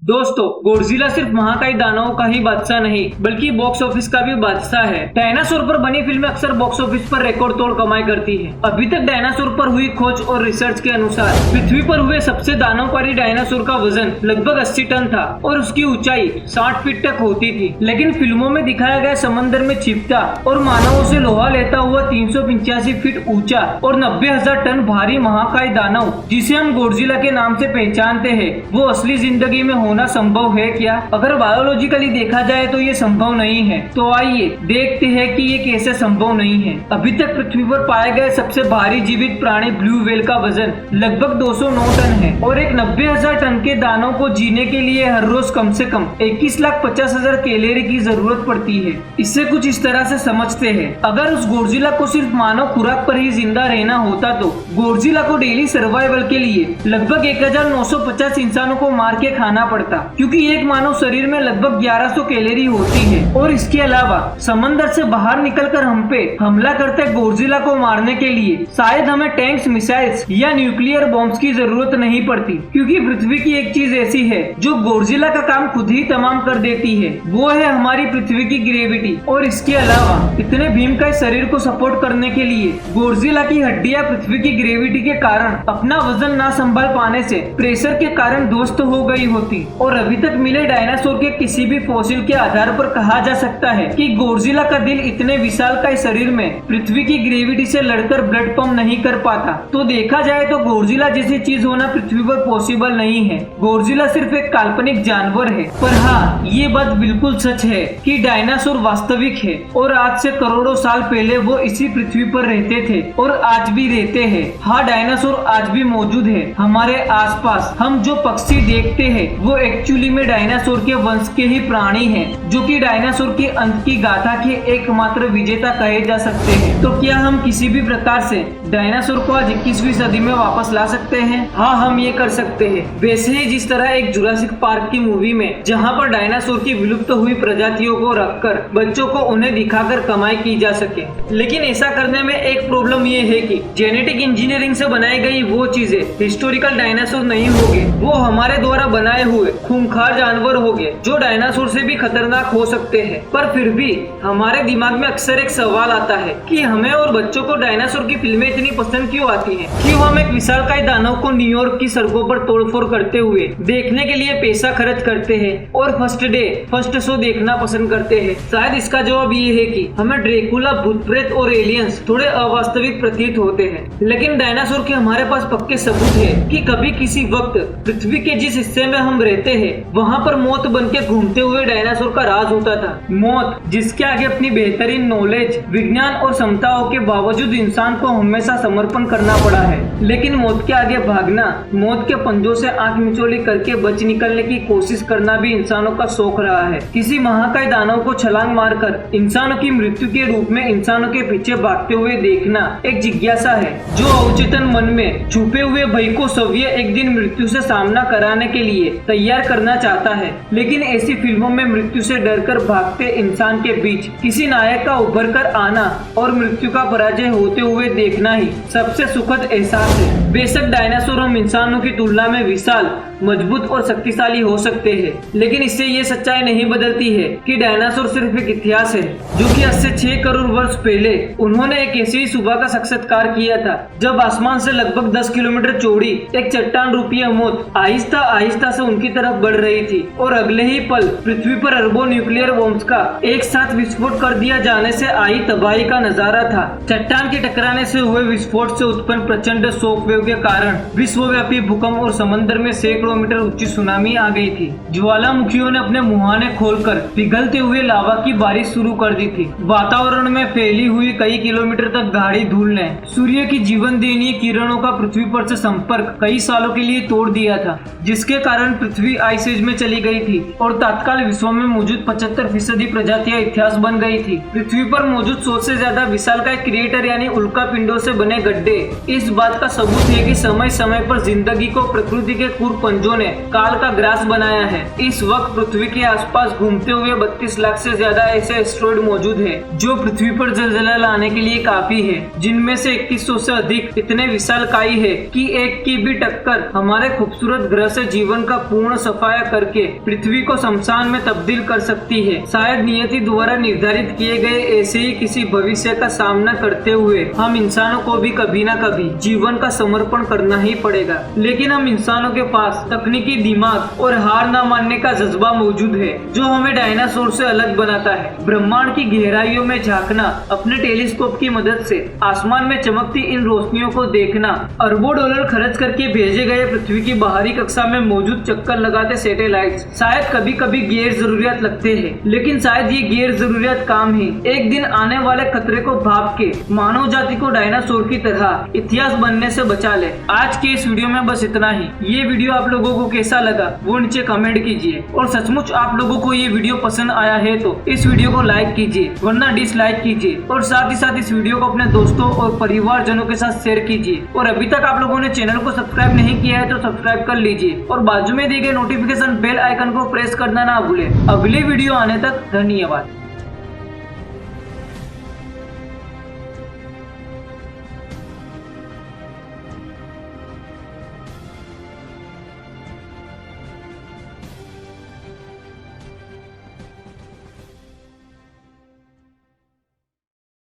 दोस्तों, गोडजिला सिर्फ महाकाय दानवों का ही बादशाह नहीं बल्कि बॉक्स ऑफिस का भी बादशाह है। डायनासोर पर बनी फिल्में अक्सर बॉक्स ऑफिस पर रिकॉर्ड तोड़ कमाई करती है। अभी तक डायनासोर पर हुई खोज और रिसर्च के अनुसार पृथ्वी पर हुए सबसे दानवकारी डायनासोर का वजन लगभग 80 टन था और उसकी ऊंचाई 60 फीट तक होती थी। लेकिन फिल्मों में दिखाया गया समंदर में छिपता और मानवों से लोहा लेता हुआ 385 फीट ऊंचा और 90,000 टन भारी महाकाय दानव जिसे हम गोडजिला के नाम से पहचानते हैं, वो असली जिंदगी में होना संभव है क्या? अगर बायोलॉजिकली देखा जाए तो ये संभव नहीं है। तो आइए देखते हैं कि ये कैसे संभव नहीं है। अभी तक पृथ्वी पर पाए गए सबसे भारी जीवित प्राणी ब्लू व्हेल का वजन लगभग 209 टन है और एक 90,000 टन के दानव को जीने के लिए हर रोज कम से कम 21,50,000 कैलोरी की जरूरत पड़ती है। इससे कुछ इस तरह से समझते हैं, अगर उस गोडजिला को सिर्फ मानव खुराक पर ही जिंदा रहना होता तो गोडजिला को डेली सर्वाइवल के लिए लगभग 1950 इंसानों को मार के खाना पड़ता, क्योंकि एक मानव शरीर में लगभग 1100 कैलोरी होती है। और इसके अलावा समंदर से बाहर निकलकर हम पे हमला करते गोडजिला को मारने के लिए शायद हमें टैंक्स, मिसाइल्स या न्यूक्लियर बॉम्ब्स की जरूरत नहीं पड़ती, क्योंकि पृथ्वी की एक चीज ऐसी है जो गोडजिला का काम खुद ही तमाम कर देती है, वो है हमारी पृथ्वी की ग्रेविटी। और इसके अलावा इतने भीमकाय शरीर को सपोर्ट करने के लिए गोडजिला की हड्डियां पृथ्वी की ग्रेविटी के कारण अपना वजन ना संभाल पाने से प्रेशर के कारण ध्वस्त हो गई होती। और अभी तक मिले डायनासोर के किसी भी फॉसिल के आधार पर कहा जा सकता है कि गोडजिला का दिल इतने विशालकाय शरीर में पृथ्वी की ग्रेविटी से लड़कर ब्लड पंप नहीं कर पाता। तो देखा जाए तो गोडजिला जैसी चीज होना पृथ्वी पर पॉसिबल नहीं है। गोडजिला सिर्फ एक काल्पनिक जानवर है। पर हाँ, ये बात बिल्कुल सच है कि डायनासोर वास्तविक है और आज से करोड़ों साल पहले वो इसी पृथ्वी पर रहते थे और आज भी रहते हैं। हाँ, डायनासोर आज भी मौजूद है हमारे आसपास। हम जो पक्षी देखते हैं वो एक्चुअली में डायनासोर के वंश के ही प्राणी हैं, जो कि डायनासोर के अंत की गाथा के एकमात्र विजेता कहे जा सकते हैं। तो क्या हम किसी भी प्रकार से डायनासोर को आज 21वीं सदी में वापस ला सकते हैं? हाँ, हम ये कर सकते हैं। वैसे ही जिस तरह एक जुरासिक पार्क की मूवी में जहाँ पर डायनासोर की विलुप्त हुई प्रजातियों को रखकर बच्चों को उन्हें दिखाकर कमाई की जा सके। लेकिन ऐसा करने में एक प्रॉब्लम ये है कि जेनेटिक इंजीनियरिंग से बनाई गई वो चीजें हिस्टोरिकल डायनासोर नहीं होंगे, वो हमारे द्वारा बनाए हुए खूंखार जानवर होंगे जो डायनासोर से भी खतरनाक हो सकते हैं। पर फिर भी हमारे दिमाग में अक्सर एक सवाल आता है कि हमें और बच्चों को डायनासोर की फिल्में इतनी पसंद क्यों आती हैं? क्यों हम एक विशालकाय दानव को न्यूयॉर्क की सड़कों पर तोड़फोड़ करते हुए देखने के लिए पैसा खर्च करते हैं और फर्स्ट डे फर्स्ट शो देखना पसंद करते हैं? शायद इसका जवाब ये है कि हमें ड्रैकुला, भूत प्रेत और एलियंस थोड़े अवास्तविक प्रतीत होते हैं। लेकिन डायनासोर के हमारे पास पक्के सबूत है कि कभी किसी वक्त पृथ्वी के जिस हिस्से में हम रहते हैं वहाँ पर मौत बन के घूमते हुए डायनासोर का राज होता था। मौत जिसके आगे अपनी बेहतरीन नॉलेज, विज्ञान और क्षमताओं के बावजूद इंसान को हमेशा समर्पण करना पड़ा है। लेकिन मौत के आगे भागना, मौत के पंजों से आंख मिचौली करके बच निकलने की कोशिश करना भी इंसानों का शौक रहा है। किसी महाकाय दानव को छलांग मारकर इंसानों की मृत्यु के रूप में इंसानों के पीछे भागते हुए देखना एक जिज्ञासा है जो अवचेतन मन में छुपे हुए भय को सव्य एक दिन मृत्यु से सामना कराने के लिए तैयार करना चाहता है। लेकिन ऐसी फिल्मों में मृत्यु से डरकर भागते इंसान के बीच किसी नायक का उभर कर आना और मृत्यु का पराजय होते हुए देखना ही सबसे सुखद एहसास है। बेशक डायनासोर हम इंसानों की तुलना में विशाल, मजबूत और शक्तिशाली हो सकते हैं, लेकिन इससे ये सच्चाई नहीं बदलती है कि डायनासोर सिर्फ एक इतिहास है जो कि आज से 6 करोड़ वर्ष पहले उन्होंने एक ऐसी सुबह का साक्षात्कार किया था जब आसमान से लगभग 10 किलोमीटर चौड़ी एक चट्टान रूपी मौत आहिस्ता आहिस्ता से उनकी तरफ बढ़ रही थी और अगले ही पल पृथ्वी पर अरबों न्यूक्लियर बॉम्ब्स का एक साथ विस्फोट कर दिया जाने से आई तबाही का नजारा था। चट्टान के टकराने से हुए विस्फोट से उत्पन्न प्रचंड शॉक वेव के कारण विश्वव्यापी भूकंप और समंदर में सैकड़ों मीटर ऊंची सुनामी आ गई थी। ज्वालामुखियों ने अपने मुहाने खोलकर पिघलते हुए लावा की बारिश शुरू कर दी थी। वातावरण में फैली हुई कई किलोमीटर तक गाढ़ी धूल ने सूर्य की जीवन देनीय किरणों का पृथ्वी पर से संपर्क कई सालों के लिए तोड़ दिया था, जिसके कारण पृथ्वी आइस एज में चली गई थी और तत्काल विश्व में मौजूद 75% प्रजातियां इतिहास बन गई थी। पृथ्वी पर मौजूद 100 से ज्यादा विशालकाय क्रिएटर यानी उल्का पिंडों से बने गड्ढे इस बात का सबूत है कि समय समय पर जिंदगी को प्रकृति के क्रूर पंजों ने काल का ग्रास बनाया है। इस वक्त पृथ्वी के आसपास घूमते हुए 32 लाख से ज्यादा ऐसे एस्ट्रॉइड मौजूद हैं जो पृथ्वी पर जलजला लाने के लिए काफी है, जिनमें से 2100 से अधिक इतने विशालकायी है कि एक की भी टक्कर हमारे खूबसूरत ग्रह से जीवन का पूर्ण दोनों सफाया करके पृथ्वी को शमशान में तब्दील कर सकती है। शायद नियति द्वारा निर्धारित किए गए ऐसे ही किसी भविष्य का सामना करते हुए हम इंसानों को भी कभी न कभी जीवन का समर्पण करना ही पड़ेगा। लेकिन हम इंसानों के पास तकनीकी दिमाग और हार न मानने का जज्बा मौजूद है, जो हमें डायनासोर से अलग बनाता है। ब्रह्मांड की गहराइयों में झांकना, अपने टेलीस्कोप की मदद से आसमान में चमकती इन रोशनियों को देखना, अरबों डॉलर खर्च करके भेजे गए पृथ्वी की बाहरी कक्षा में मौजूद चक्कर लगाते सैटेलाइट्स शायद कभी कभी गैर जरूरियात लगते हैं, लेकिन शायद ये गैर जरूरियात काम ही एक दिन आने वाले खतरे को भाप के मानव जाति को डायनासोर की तरह इतिहास बनने से बचा ले। आज के इस वीडियो में बस इतना ही। ये वीडियो आप लोगों को कैसा लगा वो नीचे कमेंट कीजिए, और सचमुच आप लोगों को ये वीडियो पसंद आया है तो इस वीडियो को लाइक कीजिए, वरना डिसलाइक कीजिए, और साथ ही साथ इस वीडियो को अपने दोस्तों और परिवारजनों के साथ शेयर कीजिए। और अभी तक आप लोगों ने चैनल को सब्सक्राइब नहीं किया है तो सब्सक्राइब कर लीजिए, और बाजू में दिए गए नोटिफिकेशन बेल आइकन को प्रेस करना ना भूले। अगली वीडियो आने तक धन्यवाद।